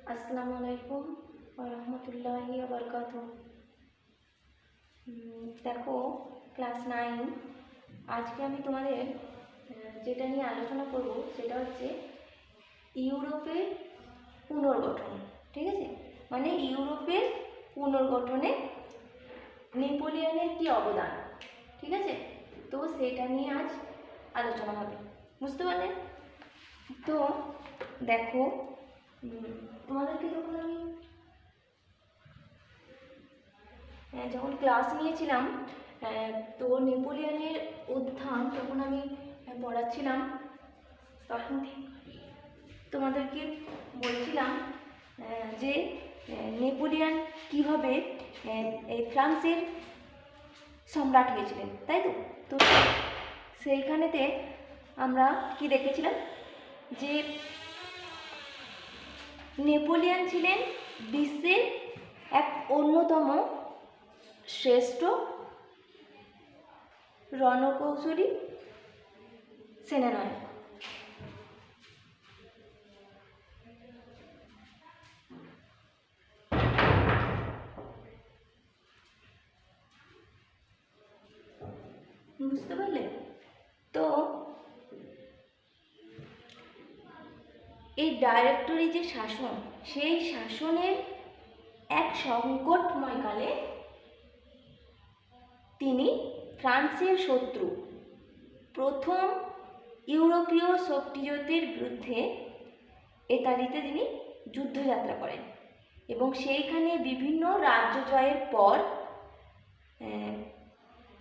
আসসালামু আলাইকুম ওয়া রাহমাতুল্লাহি ওয়া বারাকাতুহু। দেখো, ক্লাস 9। আজকে আমি তোমাদের যেটা নিয়ে আলোচনা করব সেটা হচ্ছে ইউরোপের পুনর্গঠন। ঠিক আছে, মানে ইউরোপের পুনর্গঠনে নেপোলিয়নের কি অবদান। ঠিক আছে, তো সেটা নিয়ে আজ আলোচনা হবে, বুঝতে পারলে? তো দেখো, তোমাদেরকে যখন ক্লাস নিয়েছিলাম, তো নেপোলিয়নের উত্থান তখন আমি পড়াচ্ছিলাম। তখন তোমাদেরকে বলছিলাম যে নেপোলিয়ন কীভাবে এই ফ্রান্সের সম্রাট হয়েছিলেন, তাই তো। তো সেইখানেতে আমরা কি দেখেছিলাম যে নেপোলিয়ন ছিলেন বিশ্বের এক অন্যতম শ্রেষ্ঠ রণকৌশলী সেনানায়ক। বুঝতে পারলে? তো এই ডাইরেক্টরি যে শাসন, সেই শাসনের এক সংকটময় কালে তিনি ফ্রান্সের শত্রু প্রথম ইউরোপীয় শক্তিজোটের বিরুদ্ধে ইতালিতে তিনি যুদ্ধযাত্রা করেন এবং সেইখানে বিভিন্ন রাজ্য জয়ের পর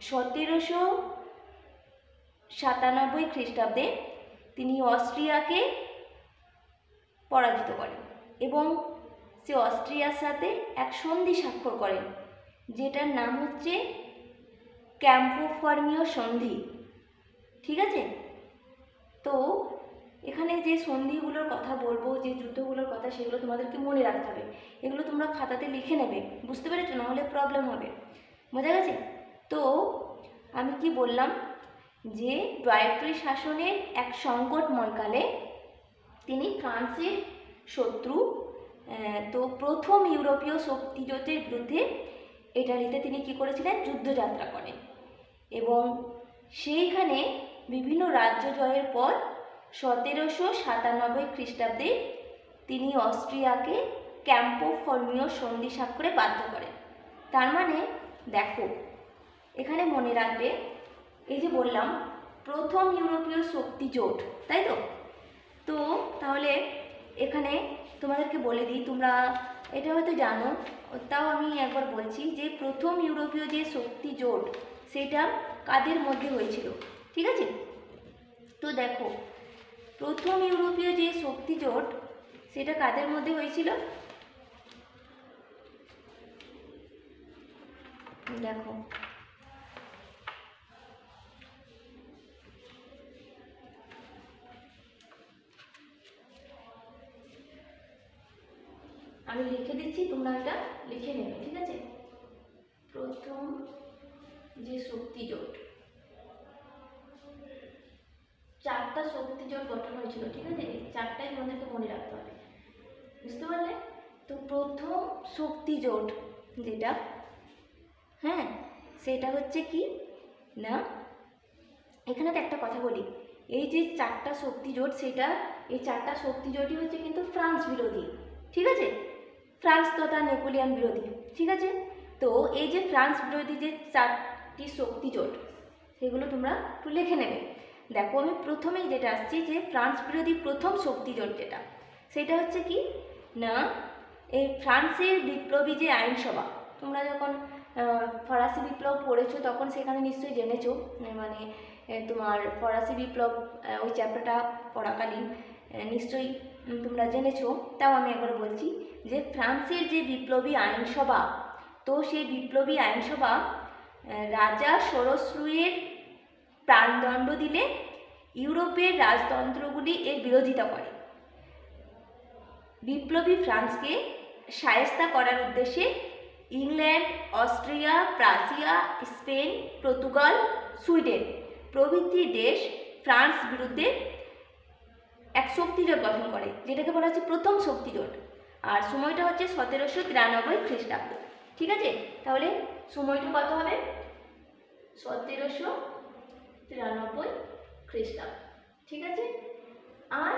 1797 খ্রিস্টাব্দে তিনি অস্ট্রিয়াকে পরাজিত করেন এবং সে অস্ট্রিয়ার সাথে এক সন্ধি স্বাক্ষর করেন, যেটার নাম হচ্ছে ক্যাম্পো ফর্মিও সন্ধি। ঠিক আছে, তো এখানে যে সন্ধিগুলোর কথা বলবো, যে যুদ্ধগুলোর কথা, সেগুলো তোমাদেরকে মনে রাখতে হবে। এগুলো তোমরা খাতাতে লিখে নেবে, বুঝতে পেরেছো? নাহলে প্রবলেম হবে, বোঝা গেছে? তো আমি কি বললাম যে ডাইরেক্টরি শাসনের এক সংকটময় কালে তিনি ফ্রান্সের শত্রু তো প্রথম ইউরোপীয় শক্তিজোটের বিরুদ্ধে ইটালিতে তিনি কি করেছিলেন? যুদ্ধযাত্রা করেন এবং সেইখানে বিভিন্ন রাজ্য জয়ের পর 1797 খ্রিস্টাব্দে তিনি অস্ট্রিয়াকে ক্যাম্পো ফর্মিও সন্ধি স্বাক্ষরে বাধ্য করেন। তার মানে দেখো, এখানে মনে রাখবে, এই যে বললাম প্রথম ইউরোপীয় শক্তি জোট, তাই তো। তো তাহলে এখানে তোমাদেরকে বলে দিই, তোমরা এটা হয়তো জানো, তাও আমি একবার বলছি যে প্রথম ইউরোপীয় যে শক্তি জোট সেটা কাদের মধ্যে হয়েছিল। ঠিক আছে, তো দেখো, প্রথম ইউরোপীয় যে শক্তি জোট সেটা কাদের মধ্যে হয়েছিল? দেখো, আমি লিখে দিচ্ছি, তোমরা এটা লিখে নেবে। ঠিক আছে, প্রথম যে শক্তি জোট, 4টা শক্তি জোট গঠন হয়েছিল। ঠিক আছে, এই 4টাই তোমাদেরকে মনে রাখতে হবে, বুঝতে পারলে? তো প্রথম শক্তি জোট যেটা, হ্যাঁ, সেটা হচ্ছে কি না, এখানে তো একটা কথা বলি, এই যে 4টা শক্তি জোট, সেটা এই 4টা শক্তি জোটই হচ্ছে কিন্তু ফ্রান্স বিরোধী। ঠিক আছে, ফ্রান্স তথা নেপোলিয়ন বিরোধী। ঠিক আছে, তো এই যে ফ্রান্স বিরোধী যে 4টি শক্তি জোট, সেগুলো তোমরা একটু লিখে নেবে। দেখো, আমি প্রথমেই যেটা আসছি যে ফ্রান্স বিরোধী প্রথম শক্তি জোট যেটা, সেটা হচ্ছে কি না, এই ফ্রান্সের বিপ্লবী যে আইনসভা, তোমরা যখন ফরাসি বিপ্লব পড়েছো তখন সেখানে নিশ্চয়ই জেনেছো, মানে তোমার ফরাসি বিপ্লব ওই চ্যাপ্টারটা পড়াকালীন নিশ্চয়ই তোমরা জেনেছো। তাও আমি একবার বলছি যে ফ্রান্সের যে বিপ্লবী আইনসভা, তো সেই বিপ্লবী আইনসভা রাজা সরস্রুয়ের প্রাণদণ্ড দিলে ইউরোপের রাজতন্ত্রগুলি এর বিরোধিতা করে। বিপ্লবী ফ্রান্সকে শায়েস্তা করার উদ্দেশ্যে England, Austria, Prussia, Spain, Portugal, Sweden প্রভৃতি দেশ ফ্রান্স বিরুদ্ধে এক শক্তিজোট গঠন করে, যেটাকে বলা হচ্ছে প্রথম শক্তিজোট। আর সময়টা হচ্ছে 1793 খ্রিস্টাব্দ। ঠিক আছে, তাহলে সময়টা কত হবে? 1793 খ্রিস্টাব্দ। ঠিক আছে। আর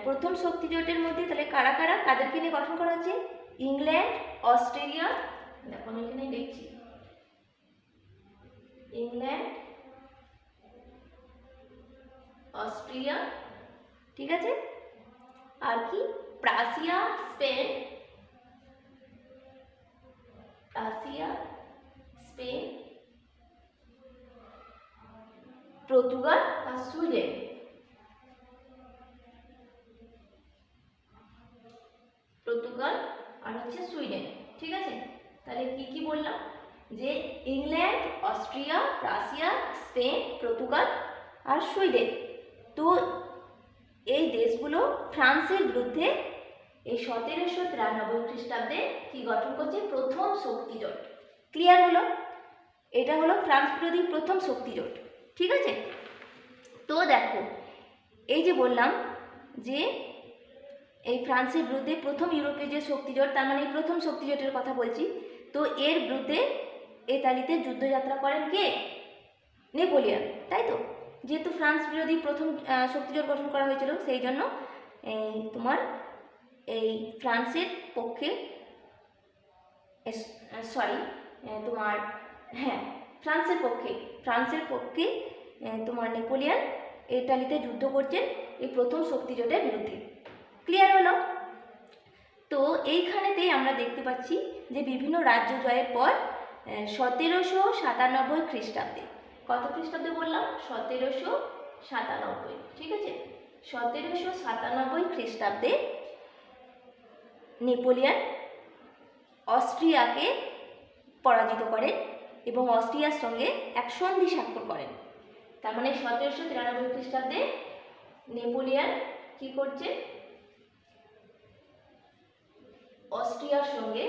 প্রথম শক্তি জোটের মধ্যে তাহলে কারা কারা, কাদেরকে নিয়ে গঠন করা হচ্ছে? ইংল্যান্ড, অস্ট্রেলিয়া, দেখো আমি এখানে লিখছি, ইংল্যান্ড, অস্ট্রিয়া, ঠিক আছে, আর কি Prussia, Spain, Prussia, Spain, Portugal আর সুইডেন। পর্তুগাল আর হচ্ছে সুইডেন। ঠিক আছে, তাহলে কি কি বললাম? যে England, Austria, Prussia, Spain, Portugal আর সুইডেন। তো এই দেশগুলো ফ্রান্সের বিরুদ্ধে এই 1793 খ্রিস্টাব্দে কি গঠন করছে? প্রথম শক্তি জোট। ক্লিয়ার হলো? এটা হলো ফ্রান্স বিরোধী প্রথম শক্তি জোট। ঠিক আছে, তো দেখো এই যে বললাম যে এই ফ্রান্সের বিরুদ্ধে প্রথম ইউরোপীয় যে শক্তি জোট, তার মানে এই প্রথম শক্তি জোটের কথা বলছি। তো এর বিরুদ্ধে ইতালিতে যুদ্ধযাত্রা করেন কে? নেপোলিয়ন, তাই তো? যেহেতু ফ্রান্স বিরোধী প্রথম শক্তি জোট গঠন করা হয়েছিল, সেই জন্য তোমার এই ফ্রান্সের পক্ষে সরি তোমার হ্যাঁ ফ্রান্সের পক্ষে তোমার নেপোলিয়ন ইতালিতে যুদ্ধ করছেন এই প্রথম শক্তি জোটের বিরুদ্ধে। ক্লিয়ার হলো? তো এইখানেতেই আমরা দেখতে পাচ্ছি যে বিভিন্ন রাজ্য জয়ের পর 1797 খ্রিস্টাব্দে, কত খ্রিস্টাব্দে বললাম? 1797। ঠিক আছে, 1797 খ্রিস্টাব্দে নেপোলিয়ন অস্ট্রিয়াকে পরাজিত করেন এবং অস্ট্রিয়ার সঙ্গে এক সন্ধি স্বাক্ষর করেন। তার মানে 1793 খ্রিস্টাব্দে নেপোলিয়ন কি করছে? অস্ট্রিয়ার সঙ্গে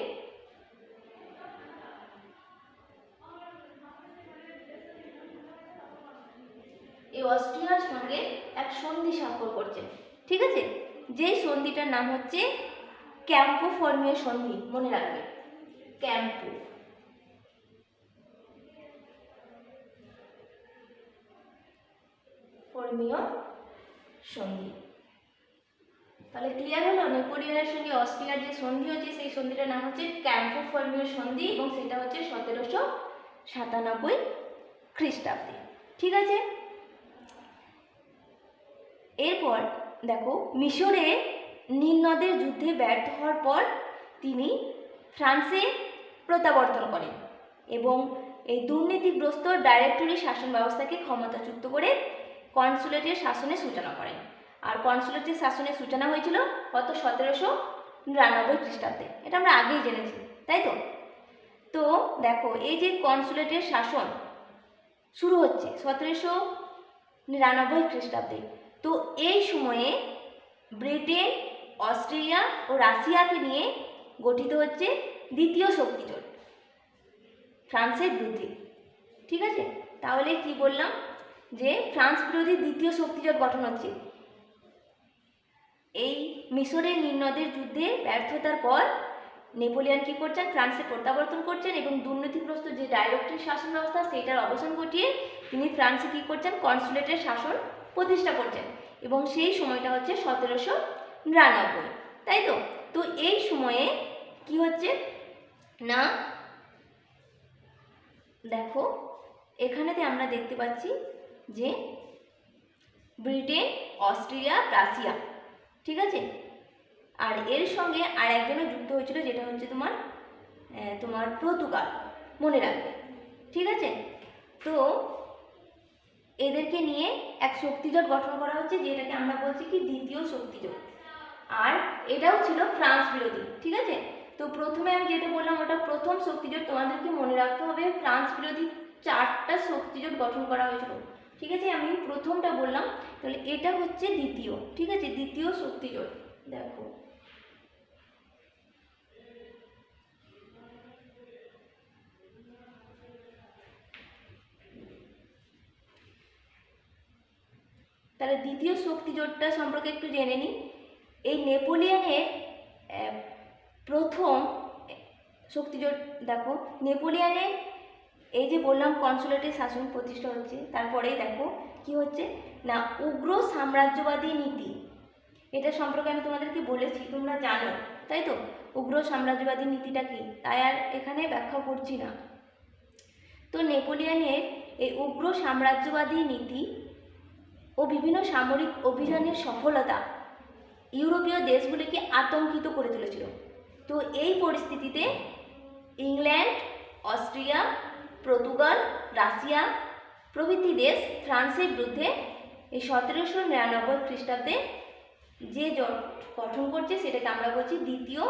এক সন্ধি স্বাক্ষর করছেন। ঠিক আছে, যেই সন্ধিটার নাম হচ্ছে ক্যাম্পো ফর্মিও সন্ধি। মনে রাখবে, ক্যাম্পো ফর্মিও সন্ধি। তাহলে ক্লিয়ার হলো? নেপোলিয়নের সঙ্গে অস্ট্রিয়ার যে সন্ধি হচ্ছে সেই সন্ধিটার নাম হচ্ছে ক্যাম্পো ফর্মিও সন্ধি এবং সেটা হচ্ছে 1797 খ্রিস্টাব্দে। ঠিক আছে, এরপর দেখো মিশরে নীল নদের যুদ্ধে ব্যর্থ হওয়ার পর তিনি ফ্রান্সে প্রত্যাবর্তন করেন এবং এই দুর্নীতিগ্রস্ত ডাইরেক্টরি শাসন ব্যবস্থাকে ক্ষমতাচ্যুত করে কনসুলেটের শাসনের সূচনা করেন। আর কনসুলেটের শাসনের সূচনা হয়েছিল কত? 1799 খ্রিস্টাব্দে। এটা আমরা আগেই জেনেছি, তাই তো? তো দেখো এই যে কনসুলেটের শাসন শুরু হচ্ছে 1799 খ্রিস্টাব্দে। তো এই সময়ে ব্রিটেন, অস্ট্রেলিয়া ও রাশিয়াকে নিয়ে গঠিত হচ্ছে দ্বিতীয় শক্তি জোট ফ্রান্সের বিরুদ্ধে। ঠিক আছে, তাহলে কি বললাম? যে ফ্রান্স বিরোধী দ্বিতীয় শক্তি জোট গঠন হচ্ছে। এই মিশরের নীল নদের যুদ্ধে ব্যর্থতার পর নেপোলিয়ন কি করছেন? ফ্রান্সে প্রত্যাবর্তন করছেন এবং দুর্নীতিগ্রস্ত যে ডাইরেক্টরি শাসন ব্যবস্থা সেইটার অবসান ঘটিয়ে তিনি ফ্রান্সে কি করছেন? কনসুলেটের শাসন প্রতিষ্ঠা করছেন এবং সেই সময়টা হচ্ছে 1799, তাই তো? তো এই সময়ে কি হচ্ছে না, দেখো এখানেতে আমরা দেখতে পাচ্ছি যে ব্রিটেন, অস্ট্রেলিয়া, রাশিয়া, ঠিক আছে, আর এর সঙ্গে আর একজনও যুক্ত হয়েছিল যেটা হচ্ছে তোমার পর্তুগাল। মনে রাখবে, ঠিক আছে? তো এদেরকে নিয়ে এক শক্তিজোট গঠন করা হচ্ছে যেটাকে আমরা বলছি কি দ্বিতীয় শক্তিজোট। আর এটাও ছিল ফ্রান্স বিরোধী। ঠিক আছে, তো প্রথমে আমি যেটা বললাম ওটা প্রথম শক্তিজোট। তোমাদেরকে মনে রাখতে হবে ফ্রান্স বিরোধী 4টা শক্তিজোট গঠন করা হয়েছিল। ঠিক আছে, আমি প্রথমটা বললাম, তাহলে এটা হচ্ছে দ্বিতীয়। ঠিক আছে, দ্বিতীয় শক্তিজোট। দেখো তাহলে দ্বিতীয় শক্তিজোটটা সম্পর্কে একটু জেনে নিই। এই নেপোলিয়নের প্রথম শক্তিজোট দেখো, নেপোলিয়নের এই যে বললাম কনসুলেটের শাসন প্রতিষ্ঠা হচ্ছে, তারপরেই দেখো কি হচ্ছে না উগ্র সাম্রাজ্যবাদী নীতি। এটা সম্পর্কে আমি তোমাদেরকে বলেছি, তোমরা জানো তাই তো, উগ্র সাম্রাজ্যবাদী নীতিটা কি, তাই আর এখানে ব্যাখ্যা করছি না। তো নেপোলিয়নের এই উগ্র সাম্রাজ্যবাদী নীতি ও বিভিন্ন সামরিক অভিযানের সফলতা ইউরোপীয় দেশগুলিকে আতঙ্কিত করে তুলেছিল। তো এই পরিস্থিতিতে ইংল্যান্ড, অস্ট্রিয়া, পর্তুগাল, রাশিয়া প্রভৃতি দেশ ফ্রান্সের বিরুদ্ধে এই 1799 খ্রিস্টাব্দে যে জোট গঠন করছে সেটাকে আমরা বলছি দ্বিতীয়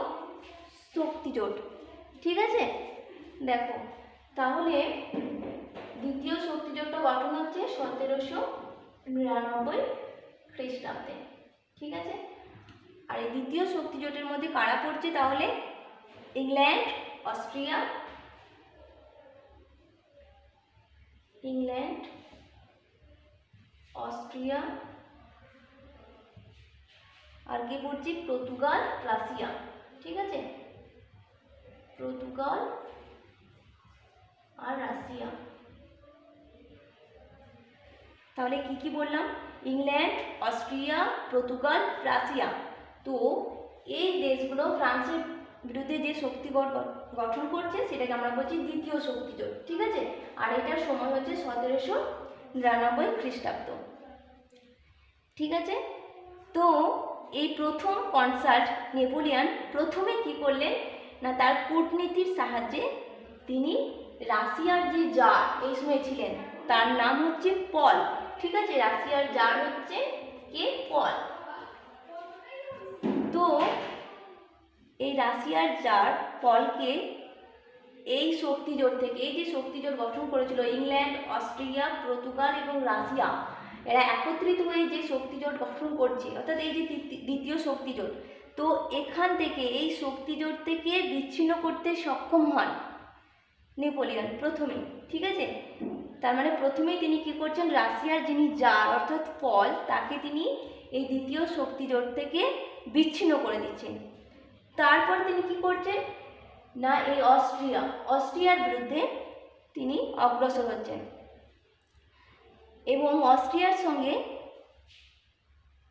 শক্তিজোট। ঠিক আছে, দেখো তাহলে দ্বিতীয় শক্তিজোটটা গঠন হচ্ছে 1799 খ্রিস্টাব্দে। ঠিক আছে, আর এই দ্বিতীয় শক্তিজোটের মধ্যে কারা পড়ছে তাহলে? ইংল্যান্ড, অস্ট্রিয়া, আর কি পড়ছি? Portugal, Russia. ঠিক আছে, পর্তুগাল আর রাশিয়া। তাহলে কি কি বললাম? England, Austria, Portugal, Russia. তো এই দেশগুলো ফ্রান্সের বিরুদ্ধে যে শক্তিজোট গঠন করছে সেটাকে আমরা বলছি দ্বিতীয় শক্তিজোট। ঠিক আছে, আর এটার সময় হচ্ছে 1799 খ্রিস্টাব্দ। ঠিক আছে, তো এই প্রথম কনসার্ট নেপোলিয়ন প্রথমে কি করলেন না তার কূটনীতির সাহায্যে তিনি রাশিয়ার যে জার এই সময় ছিলেন তার নাম হচ্ছে পল। ঠিক আছে, রাশিয়ার জার হচ্ছে কে? পল। তো এই রাশিয়ার জার পলকে এই শক্তিজোট থেকে, এই যে শক্তিজোট গঠন করেছিল ইংল্যান্ড, অস্ট্রিয়া, পর্তুগাল এবং রাশিয়া, এরা একত্রিত হয়ে যে শক্তিজোট গঠন করছে অর্থাৎ এই যে দ্বিতীয় শক্তিজোট, তো এখান থেকে এই শক্তিজোট থেকে বিচ্ছিন্ন করতে সক্ষম হন নেপোলিয়ন প্রথমেই। ঠিক আছে, তার মানে প্রথমেই তিনি কি করছেন, রাশিয়ার যিনি জার অর্থাৎ পল তাকে তিনি এই দ্বিতীয় শক্তিজোট থেকে বিচ্ছিন্ন করে দিচ্ছেন। তারপর তিনি কি করছেন না এই অস্ট্রিয়ার বিরুদ্ধে তিনি অগ্রসর হচ্ছেন এবং অস্ট্রিয়ার সঙ্গে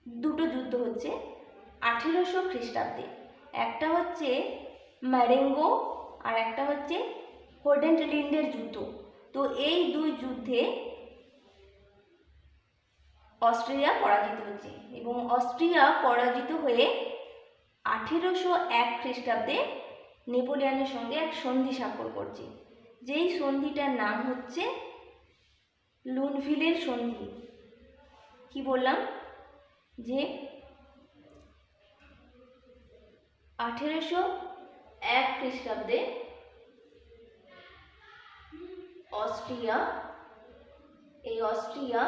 দুটো যুদ্ধ হচ্ছে 1800 খ্রিস্টাব্দে। একটা হচ্ছে ম্যারেঙ্গো আর একটা হচ্ছে হোডেনলিন্ডের যুদ্ধ। তো এই দুই যুদ্ধে অস্ট্রিয়া পরাজিত হচ্ছে এবং অস্ট্রিয়া পরাজিত হয়ে 1801 খ্রিস্টাব্দে নেপোলিয়নের সঙ্গে এক সন্ধি স্বাক্ষর করছে, যেই সন্ধিটার নাম হচ্ছে লুনভিলের সন্ধি। কি বললাম যে 1801 খ্রিস্টাব্দে অস্ট্রিয়া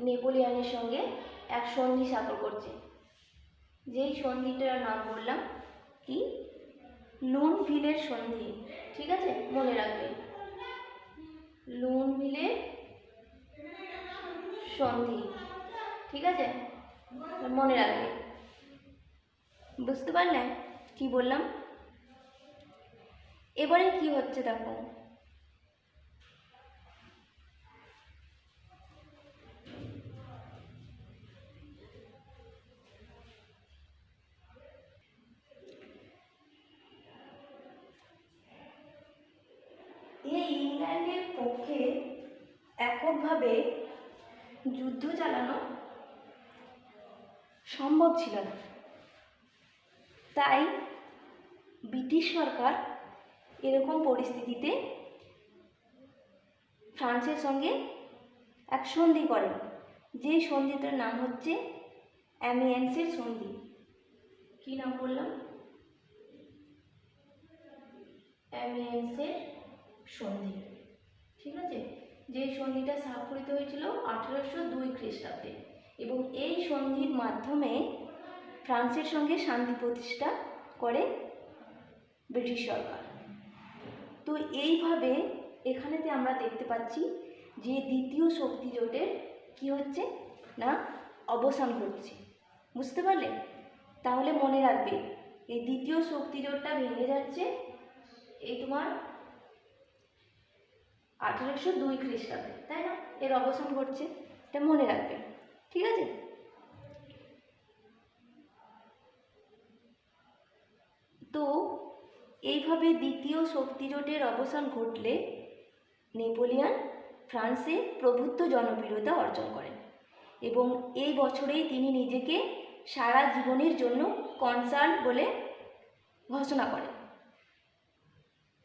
নেপোলিয়নের সঙ্গে এক সন্ধি স্বাক্ষর করছে, যেই সন্ধিটার নাম বললাম কি? লুনভিলের সন্ধি। ঠিক আছে, মনে রাখবে লুনভিলের সন্ধি। ঠিক আছে, মনে রাখবে। বুঝতে পারলে কি বললাম? এবারে কি হচ্ছে দেখো, এই ইংল্যান্ডের পক্ষে এককভাবে যুদ্ধ চালানো সম্ভব ছিল না, তাই ব্রিটিশ সরকার এরকম পরিস্থিতিতে ফ্রান্সের সঙ্গে এক সন্ধি করেন, যে সন্ধিটার নাম হচ্ছে অ্যামিয়েন্সের সন্ধি। কি নাম বললাম? অ্যামিয়েন্সের সন্ধি। ঠিক আছে, যে সন্ধিটা স্বাক্ষরিত হয়েছিল 1802 খ্রিস্টাব্দে এবং এই সন্ধির মাধ্যমে ফ্রান্সের সঙ্গে শান্তি প্রতিষ্ঠা করে ব্রিটিশ সরকার। তো এইভাবে এখানেতে আমরা দেখতে পাচ্ছি যে দ্বিতীয় শক্তিজোটের কি হচ্ছে না অবসান ঘটছে। বুঝতে পারলে? তাহলে মনে রাখবে এই দ্বিতীয় শক্তিজোটটা ভেঙে যাচ্ছে এই তোমার 1802 খ্রিস্টাব্দে, তাই না? এর অবসান ঘটছে, এটা মনে রাখবে, ঠিক আছে? তো এইভাবে দ্বিতীয় শক্তিজোটের অবসান ঘটলে নেপোলিয়ন ফ্রান্সে প্রভুত্ব জনপ্রিয়তা অর্জন করেন এবং এই বছরেই তিনি নিজেকে সারা জীবনের জন্য কনসাল বলে ঘোষণা করেন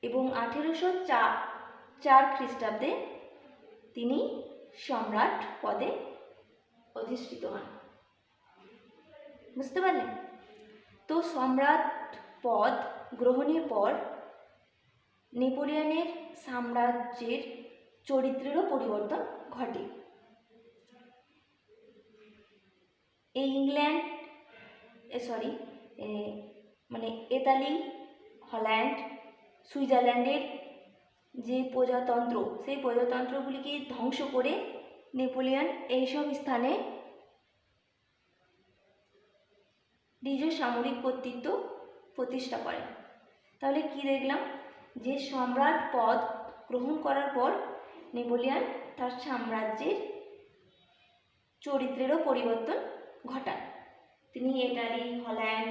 এবং 1804 খ্রিস্টাব্দে তিনি সম্রাট পদে অধিষ্ঠিত হন। বুঝতে পারলেন? তো সম্রাট পদ গ্রহণের পর নেপোলিয়নের সাম্রাজ্যের চরিত্রেরও পরিবর্তন ঘটে। এই ইংল্যান্ড মানে ইতালি, হল্যান্ড, সুইজারল্যান্ডের যে প্রজাতন্ত্র, সেই প্রজাতন্ত্রগুলিকে ধ্বংস করে নেপোলিয়ন এইসব স্থানে নিজ সামরিক কর্তৃত্ব প্রতিষ্ঠা করেন। তাহলে কি দেখলাম? যে সম্রাট পদ গ্রহণ করার পর নেপোলিয়ন তার সাম্রাজ্যের চরিত্রেরও পরিবর্তন ঘটান। তিনি ইটালি, হল্যান্ড,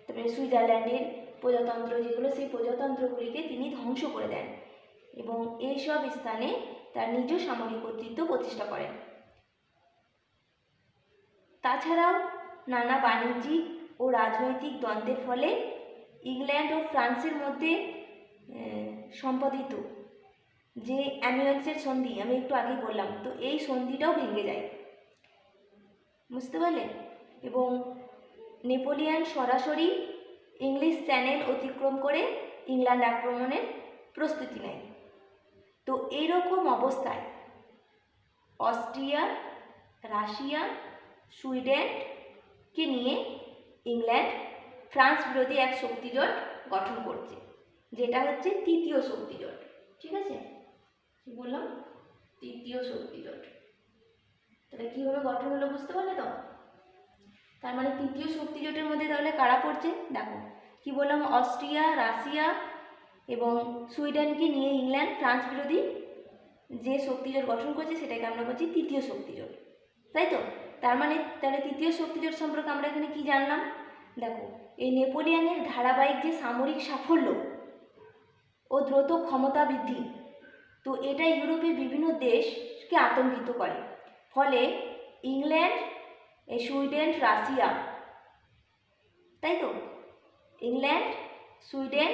তারপরে সুইজারল্যান্ডের প্রজাতন্ত্র যেগুলো, সেই প্রজাতন্ত্রগুলিকে তিনি ধ্বংস করে দেন এবং এইসব স্থানে তার নিজ সামরিক কর্তৃত্ব প্রতিষ্ঠা করেন। তাছাড়াও নানা বাণিজ্যিক ও রাজনৈতিক দ্বন্দ্বের ফলে ইংল্যান্ড ও ফ্রান্সের মধ্যে সম্পাদিত যে অ্যামিয়ান্সের সন্ধি আমি একটু আগে বললাম, তো এই সন্ধিটাও ভেঙে যায়। বুঝতে পারলেন? এবং নেপোলিয়ন সরাসরি ইংলিশ চ্যানেল অতিক্রম করে ইংল্যান্ড আক্রমণের প্রস্তুতি নেয়। তো এইরকম অবস্থায় অস্ট্রিয়া, রাশিয়া, সুইডেনকে নিয়ে ইংল্যান্ড ফ্রান্স বিরোধী এক শক্তিজোট গঠন করছে, যেটা হচ্ছে তৃতীয় শক্তিজোট। ঠিক আছে, কি বললাম? তৃতীয় শক্তিজোট। তাহলে কীভাবে গঠন হলো বুঝতে পারলে তো? তার মানে তৃতীয় শক্তিজোটের মধ্যে তাহলে কারা পড়ছে দেখো, কি বললাম? অস্ট্রিয়া, রাশিয়া এবং সুইডেনকে নিয়ে ইংল্যান্ড ফ্রান্স বিরোধী যে শক্তিজোট গঠন করছে সেটাকে আমরা বলছি তৃতীয় শক্তিজোট, তাই তো? তার মানে তাহলে তৃতীয় শক্তিজোট সম্পর্কে আমরা এখানে কি জানলাম? দেখো, এই নেপোলিয়নের ধারাবাহিক যে সামরিক সাফল্য ও দ্রুত ক্ষমতা বৃদ্ধি, তো এটা ইউরোপের বিভিন্ন দেশকে আতঙ্কিত করে। ফলে ইংল্যান্ড, সুইডেন, রাশিয়া, তাই তো? ইংল্যান্ড, সুইডেন,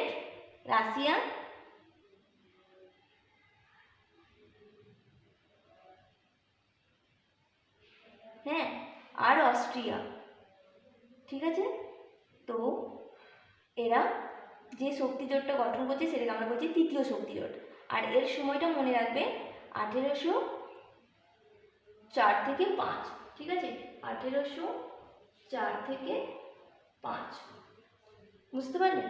রাশিয়া হ্যাঁ, আর অস্ট্রিয়া, ঠিক আছে? তো এরা যে শক্তিজোটটা গঠন করছে সেটাকে আমরা বলছি তৃতীয় শক্তিজোট। আর এর সময়টা মনে রাখবে 1804 থেকে 5, ঠিক আছে? 1804 থেকে 5, বুঝতে পারলে?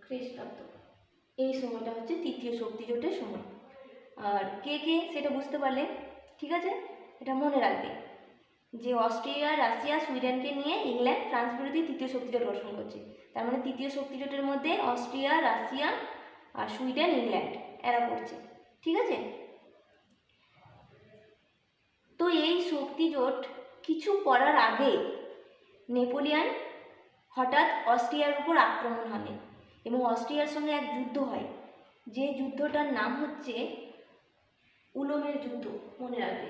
খ্রিস্টাব্দ, এই সময়টা হচ্ছে তৃতীয় শক্তিজোটের সময়। আর কে কে সেটা বুঝতে পারলে, ঠিক আছে? এটা মনে রাখবে যে অস্ট্রিয়া, রাশিয়া, সুইডেনকে নিয়ে ইংল্যান্ড ফ্রান্স বিরোধী তৃতীয় শক্তিজোট গঠন করছে। তার মানে তৃতীয় শক্তিজোটের মধ্যে অস্ট্রিয়া, রাশিয়া আর সুইডেন, ইংল্যান্ড এরা পড়ছে, ঠিক আছে? তো এই শক্তিজোট কিছু করার আগে নেপোলিয়ন হঠাৎ অস্ট্রিয়ার উপর আক্রমণ হানে এবং অস্ট্রিয়ার সঙ্গে এক যুদ্ধ হয়, যে যুদ্ধটার নাম হচ্ছে উলমের যুদ্ধ। মনে রাখবে,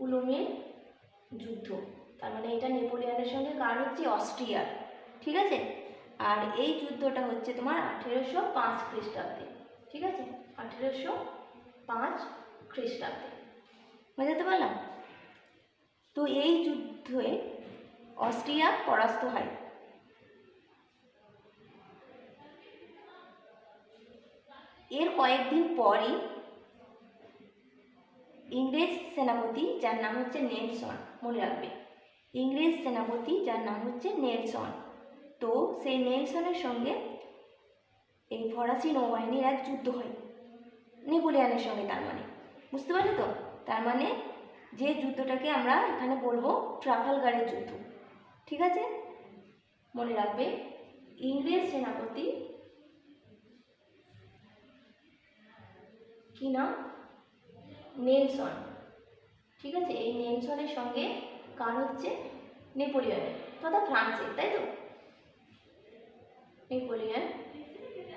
উলমের যুদ্ধ। তার মানে এটা নেপোলিয়নের সঙ্গে কার হচ্ছে? অস্ট্রিয়ার, ঠিক আছে? আর এই যুদ্ধটা হচ্ছে তোমার 1805 খ্রিস্টাব্দে, ঠিক আছে? 1805 খ্রিস্টাব্দে, বুঝতে পারলাম? তো এই যুদ্ধে অস্ট্রিয়া পরাস্ত হয়। এর কয়েকদিন পরই ইংরেজ সেনাপতি যার নাম হচ্ছে নেলসন, মনে রাখবে, ইংরেজ সেনাপতি যার নাম হচ্ছে নেলসন, তো সেই নেলসনের সঙ্গে এই ফরাসি নৌবাহিনীর এক যুদ্ধ হয় নেপোলিয়নের সঙ্গে। তার মানে বুঝতে পারলে তো? তার মানে যে যুদ্ধটাকে আমরা এখানে বলবো ট্রাফালগারের যুদ্ধ। ঠিক আছে, মনে রাখবে ইংরেজ সেনাপতি কি নাম? নেলসন। ঠিক আছে, এই নেলসনের সঙ্গে কার হচ্ছে? নেপোলিয়নের তথা ফ্রান্সের, তাই তো? নেপোলিয়ন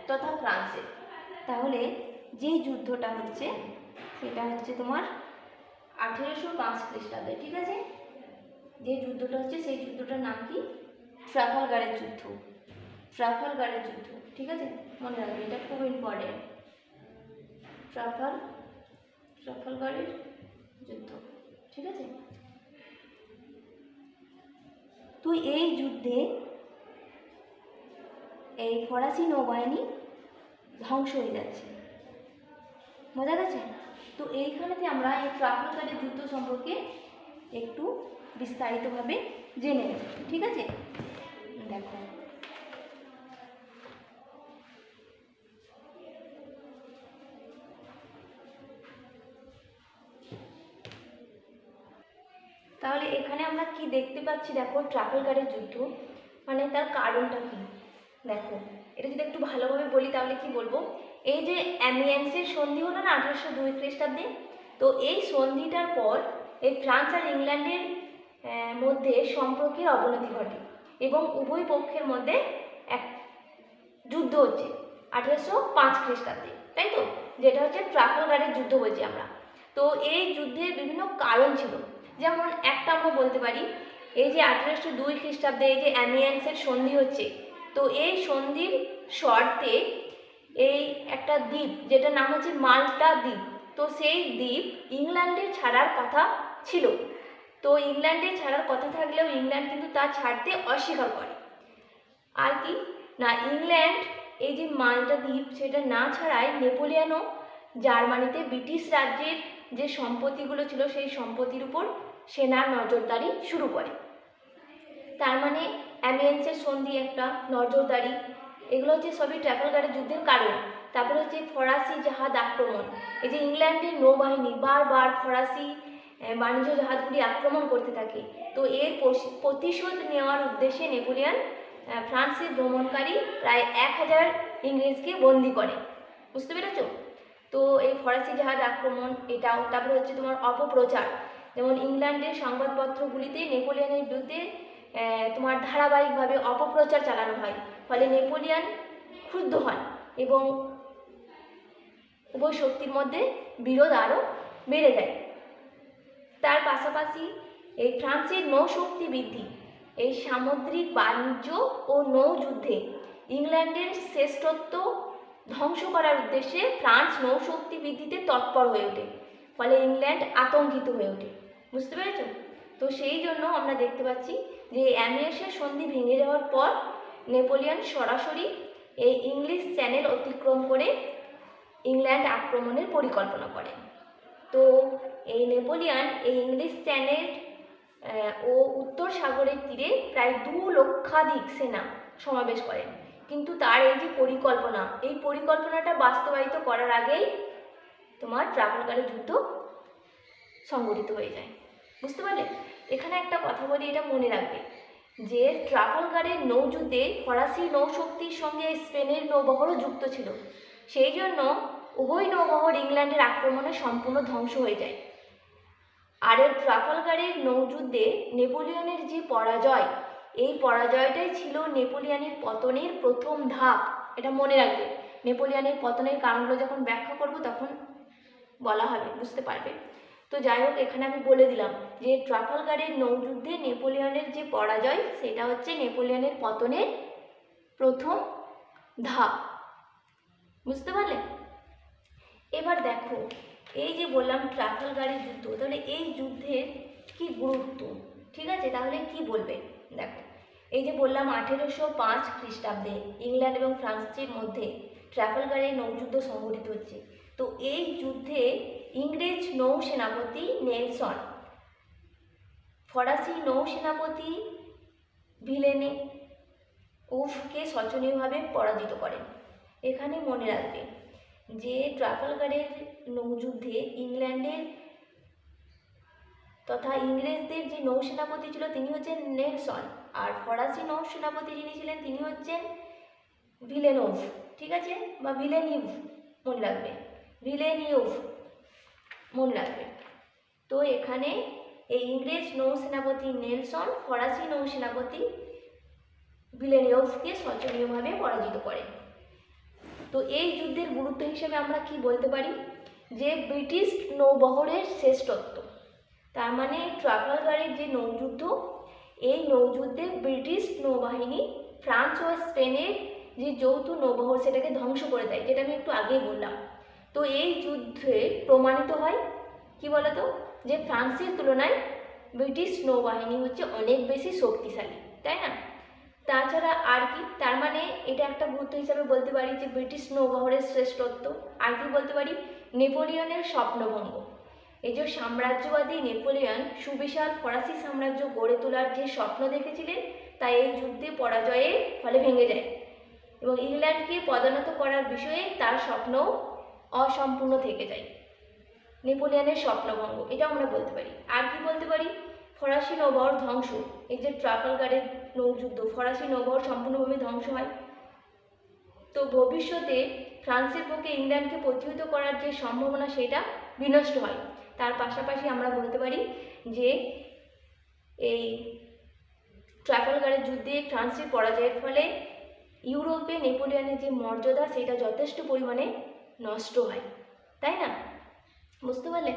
তথা ফ্রান্সের। তাহলে যে যুদ্ধটা হচ্ছে সেটা হচ্ছে তোমার 1805 খ্রিস্টাব্দে। ঠিক আছে, যে যুদ্ধটা হচ্ছে সেই যুদ্ধটার নাম কি? ট্রাফালগারের যুদ্ধ। ট্রাফালগারের যুদ্ধ। ঠিক আছে, মনে রাখবে, এটা খুব ইম্পর্টেন্ট। ট্রাফালগারের যুদ্ধ। ঠিক আছে, তো এই যুদ্ধে এই ফরাসি নৌবাহিনী ধ্বংস হয়ে যাচ্ছে। বোঝা গেছে? তো এইখানেতে আমরা এই ট্রাফালগারের যুদ্ধ সম্পর্কে একটু বিস্তারিতভাবে জেনে নেব। ঠিক আছে, দেখো তাহলে এখানে আমরা কি দেখতে পাচ্ছি? দেখো, ট্রাফালগারের যুদ্ধ মানে তার কারণটা কি? দেখো, এটা যদি একটু ভালোভাবে বলি তাহলে কি বলবো? এই যে অ্যামিয়েন্সের সন্ধি হলো না 1802 খ্রিস্টাব্দে, তো এই সন্ধিটার পর এই ফ্রান্স আর ইংল্যান্ডের মধ্যে সম্পর্কের অবনতি ঘটে এবং উভয় পক্ষের মধ্যে এক যুদ্ধ হচ্ছে 1805 খ্রিস্টাব্দে, তাই তো? যেটা হচ্ছে ট্রাফালগারের যুদ্ধ বলছি আমরা। তো এই যুদ্ধের বিভিন্ন কারণ ছিল, যেমন একটা আমরা বলতে পারি এই যে 1802 খ্রিস্টাব্দে এই যে অ্যামিয়েন্সের সন্ধি হচ্ছে, তো এই সন্ধির শর্তে এই একটা দ্বীপ যেটার নাম হচ্ছে মাল্টা দ্বীপ, তো সেই দ্বীপ ইংল্যান্ডের ছাড়ার কথা ছিল। তো ইংল্যান্ডের ছাড়ার কথা থাকলেও ইংল্যান্ড কিন্তু তা ছাড়তে অস্বীকার করে। আর কি না, ইংল্যান্ড এই যে মাল্টা দ্বীপ সেটা না ছাড়ায় নেপোলিয়নও জার্মানিতে ব্রিটিশ রাজ্যের যে সম্পত্তিগুলো ছিল সেই সম্পত্তির উপর সেনার নজরদারি শুরু করে। তার মানে অ্যামিয়েন্সের সন্ধি একটা নজরদারি, এগুলো হচ্ছে সবই ট্রাফালগারের যুদ্ধের কারণ। তারপরে হচ্ছে ফরাসি জাহাজ আক্রমণ, এই যে ইংল্যান্ডের নৌবাহিনী বারবার ফরাসি বাণিজ্য জাহাজগুলি আক্রমণ করতে থাকে, তো এর প্রতিশোধ নেওয়ার উদ্দেশ্যে নেপোলিয়ন ফ্রান্সের ভ্রমণকারী প্রায় 1000 ইংরেজকে বন্দি করে। বুঝতে পেরেছ? তো এই ফরাসি জাহাজ আক্রমণ এটাও। তারপরে হচ্ছে তোমার অপপ্রচার, যেমন ইংল্যান্ডের সংবাদপত্রগুলিতে নেপোলিয়নের বিরুদ্ধে তোমার ধারাবাহিকভাবে অপপ্রচার চালানো হয়, ফলে নেপোলিয়ন ক্রুদ্ধ হন এবং উভয় শক্তির মধ্যে বিরোধ আরও বেড়ে যায়। তার পাশাপাশি এই ফ্রান্সের নৌশক্তি বৃদ্ধি, এই সামুদ্রিক বাণিজ্য ও নৌযুদ্ধে ইংল্যান্ডের শ্রেষ্ঠত্ব ধ্বংস করার উদ্দেশ্যে ফ্রান্স নৌশক্তি বৃদ্ধিতে তৎপর হয়ে ওঠে, ফলে ইংল্যান্ড আতঙ্কিত হয়ে ওঠে। বুঝতে পেরেছ? তো সেই জন্য আমরা দেখতে পাচ্ছি যে অ্যামিয়েন্সের সন্ধি ভেঙে যাওয়ার পর নেপোলিয়ন সরাসরি এই ইংলিশ চ্যানেল অতিক্রম করে ইংল্যান্ড আক্রমণের পরিকল্পনা করে। তো এই নেপোলিয়ন এই ইংলিশ চ্যানেল ও উত্তর সাগরের তীরে প্রায় 2 লক্ষাধিক সেনা সমাবেশ করেন, কিন্তু তার এই যে পরিকল্পনা, এই পরিকল্পনাটা বাস্তবায়িত করার আগেই তোমার ট্রাফালগারের যুদ্ধ সংঘটিত হয়ে যায়। বুঝতে পারলে? এখানে একটা কথা বলি, এটা মনে রাখবে যে ট্রাফালগারের নৌযুদ্ধে ফরাসি নৌশক্তির সঙ্গে স্পেনের নৌবহরও যুক্ত ছিল, সেই জন্য উভয় নৌবহর ইংল্যান্ডের আক্রমণে সম্পূর্ণ ধ্বংস হয়ে যায়। আর এই ট্রাফালগারের নৌযুদ্ধে নেপোলিয়নের যে পরাজয়, এই পরাজয়টাই ছিল নেপোলিয়নের পতনের প্রথম ধাপ। এটা মনে রাখবে, নেপোলিয়নের পতনের কারণগুলো যখন ব্যাখ্যা করব তখন বলা হবে, বুঝতে পারবে। তো যাই হোক, এখানে আমি বলে দিলাম যে ট্রাফালগারের নৌযুদ্ধে নেপোলিয়নের যে পরাজয় সেটা হচ্ছে নেপোলিয়নের পতনের প্রথম ধাপ। বুঝতে পারলে? এবার দেখো, এই যে বললাম ট্রাফালগারের যুদ্ধ, তাহলে এই যুদ্ধের কি গুরুত্ব? ঠিক আছে, তাহলে কি বলবে? দেখো, এই যে বললাম 1805 খ্রিস্টাব্দে ইংল্যান্ড এবং ফ্রান্সের মধ্যে ট্রাফালগারের নৌযুদ্ধ সংঘটিত হচ্ছে। তো এই যুদ্ধে ইংরেজ নৌসেনাপতি নেলসন ফরাসি নৌসেনাপতি ভিলেনে উফকে শোচনীয়ভাবে পরাজিত করেন। এখানে মনে রাখবে যে ট্রাফালগারের নৌযুদ্ধে ইংল্যান্ডের তথা ইংরেজদের যে নৌসেনাপতি ছিল তিনি হচ্ছেন নেলসন, আর ফরাসি নৌসেনাপতি যিনি ছিলেন তিনি হচ্ছেন ভিলেনোভ, ঠিক আছে, বা ভিলেনিভ মনে রাখবে, ভিলেনিউভ মনে রাখবে। তো এখানে এই ইংরেজ নৌসেনাপতি নেলসন ফরাসি নৌসেনাপতি ভিলেনিউভকে শোচনীয়ভাবে পরাজিত করে। তো এই যুদ্ধের গুরুত্ব হিসেবে আমরা কি বলতে পারি, যে ব্রিটিশ নৌবহরের শ্রেষ্ঠত্ব, তার মানে ট্রাফালগারের যে নৌযুদ্ধ, এই নৌযুদ্ধে ব্রিটিশ নৌবাহিনী ফ্রান্স ও স্পেনের যে যৌথ নৌবহর সেটাকে ধ্বংস করে দেয়, যেটা আমি একটু আগেই বললাম। তো এই যুদ্ধে প্রমাণিত হয় কি বলতো, যে ফ্রান্সের তুলনায় ব্রিটিশ নৌবাহিনী হচ্ছে অনেক বেশি শক্তিশালী, তাই না? তাছাড়া আর কি, তার মানে এটা একটা গুরুত্ব হিসাবে বলতে পারি যে ব্রিটিশ নৌবহরের শ্রেষ্ঠত্ব। আর কি বলতে পারি, নেপোলিয়নের স্বপ্নভঙ্গ। এই যে সাম্রাজ্যবাদী নেপোলিয়ন সুবিশাল ফরাসি সাম্রাজ্য গড়ে তোলার যে স্বপ্ন দেখেছিলেন তা এই যুদ্ধে পরাজয়ের ফলে ভেঙে যায়, এবং ইংল্যান্ডকে পদানত করার বিষয়ে তার স্বপ্নও অসম্পূর্ণ থেকে যায়। নেপোলিয়নের স্বপ্নভঙ্গ, এটা আমরা বলতে পারি। আর কি বলতে পারি, ফরাসি নৌবহর ধ্বংস। এই যে ট্রাফালগারের নৌযুদ্ধ, ফরাসি নৌবহর সম্পূর্ণভাবে ধ্বংস হয়। তো ভবিষ্যতে ফ্রান্সের পক্ষে ইংল্যান্ডকে প্রতিহত করার যে সম্ভাবনা সেটা বিনষ্ট হয়। তার পাশাপাশি আমরা বলতে পারি যে এই ট্রাফালগারের যুদ্ধে ফ্রান্সের পরাজয়ের ফলে ইউরোপে নেপোলিয়নের যে মর্যাদা সেটা যথেষ্ট পরিমাণে নষ্ট হয়, তাই না? বুঝতে পারলে?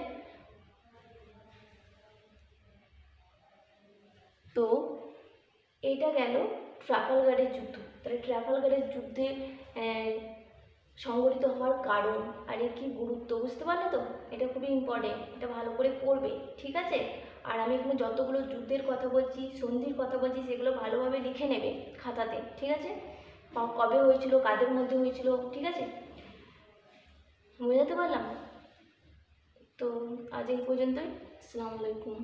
তো এটা গেল ট্রাফালগারের যুদ্ধ। তাহলে ট্রাফালগারের যুদ্ধে সংগঠিত হওয়ার কারণ আর এর কী গুরুত্ব বুঝতে পারলে তো? এটা খুবই ইম্পর্টেন্ট, এটা ভালো করে পড়বে, ঠিক আছে? আর আমি এখানে যতগুলো যুদ্ধের কথা বলছি, সন্ধির কথা বলছি, সেগুলো ভালোভাবে লিখে নেবে খাতাতে, ঠিক আছে? কবে হয়েছিল, কাদের মধ্যে হয়েছিল, ঠিক আছে? বোঝাতে পারলাম? তো আজ এই পর্যন্তই। আসসালামু আলাইকুম।